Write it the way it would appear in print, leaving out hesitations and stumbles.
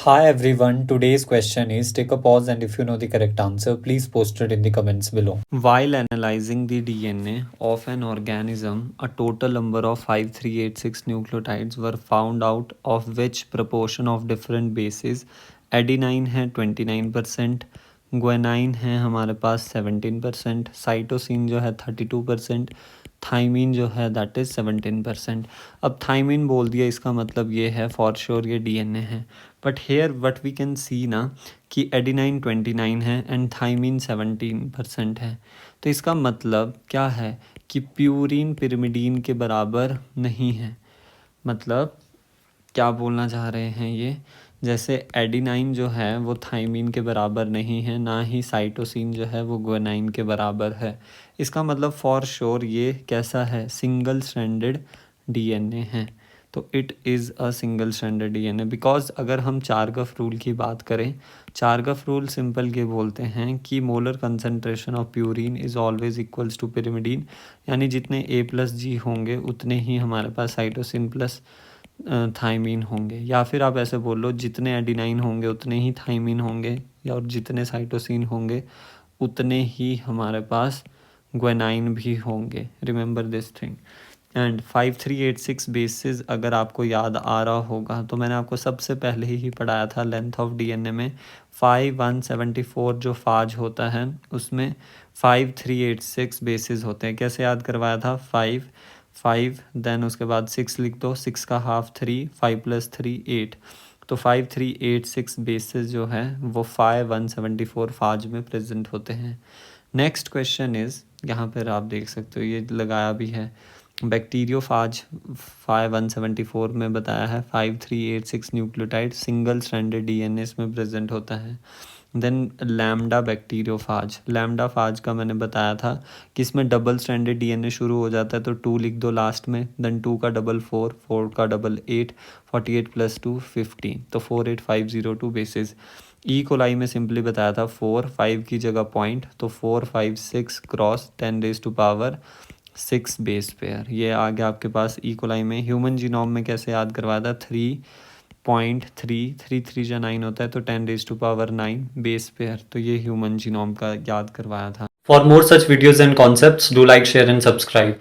Hi everyone, today's question is take a pause and if you know the correct answer, please post it in the comments below. While analyzing the DNA of an organism, a total number of 5386 nucleotides were found out of which proportion of different bases adenine है 29%, guanine है हमारे पास 17%, cytosine जो है 32%, thiamine जो है that is 17%। अब thiamine बोल दिया इसका मतलब ये है फॉर श्योर ये डीएनए है, but here what we can see ना कि एडिनाइन 29 है एंड थाइमीन 17% है। तो इसका मतलब क्या है कि प्यूरिन पिरिमिडीन के बराबर नहीं है। मतलब क्या बोलना चाह रहे हैं ये, जैसे एडिनाइन जो है वो थाइमीन के बराबर नहीं है, ना ही साइटोसिन जो है वो ग्वेनाइन के बराबर है। इसका मतलब फॉर श्योर ये कैसा है, सिंगल स्ट्रैंडेड डीएनए है। तो it is a single stranded DNA because अगर हम चारगफ रूल की बात करें, चारगफ रूल सिंपल के बोलते हैं कि molar concentration of purine is always equals to pyrimidine, यानी जितने A+G होंगे उतने ही हमारे पास साइटोसिन प्लस थाइमीन होंगे, या फिर आप ऐसे बोल लो जितने एडिनाइन होंगे उतने ही थाइमीन होंगे, और जितने साइटोसिन होंगे उतने ही हमारे पास ग्वेनाइन भी होंगे। Remember this thing. And 5386 basis अगर आपको याद आ रहा होगा तो मैंने आपको सबसे पहले ही पढ़ाया था लेंथ ऑफ डीएनए में 5174 जो फाज होता है उसमें 5386 बेसिस होते हैं। कैसे याद करवाया था, 5 देन उसके बाद 6 लिख दो, 6 का हाफ 3, 5 + 3 8, तो 5386 बेसिस जो है वो 5174 फाज में प्रेजेंट होते हैं। नेक्स्ट क्वेश्चन इज़, यहाँ पर आप देख सकते हो ये लगाया भी है, बैक्टीरियोफाज 5174 में बताया है 5386 न्यूक्लियोटाइड सिंगल स्ट्रैंडेड डीएनए इसमें प्रेजेंट होता है। देन लैम्डा बैक्टीरियोफाज, लैम्डा फाज का मैंने बताया था कि इसमें डबल स्ट्रैंडेड डीएनए शुरू हो जाता है, तो 2 लिख दो लास्ट में, देन 2 का डबल 4, 4 का डबल 8, 48 + 2 15, तो 48502 बेसिस। ई कोलाई में सिंपली बताया था 4, 5 की जगह पॉइंट, तो 456 क्रॉस 10⁻⁶ बेस पेयर, ये आ गया आपके पास ई कोलाई में। ह्यूमन जीनोम में कैसे याद करवाया था, 3.3 होता है, तो 10⁻⁹ बेस पेयर, तो ये ह्यूमन जीनोम का याद करवाया था। For more such videos and concepts do like share and subscribe.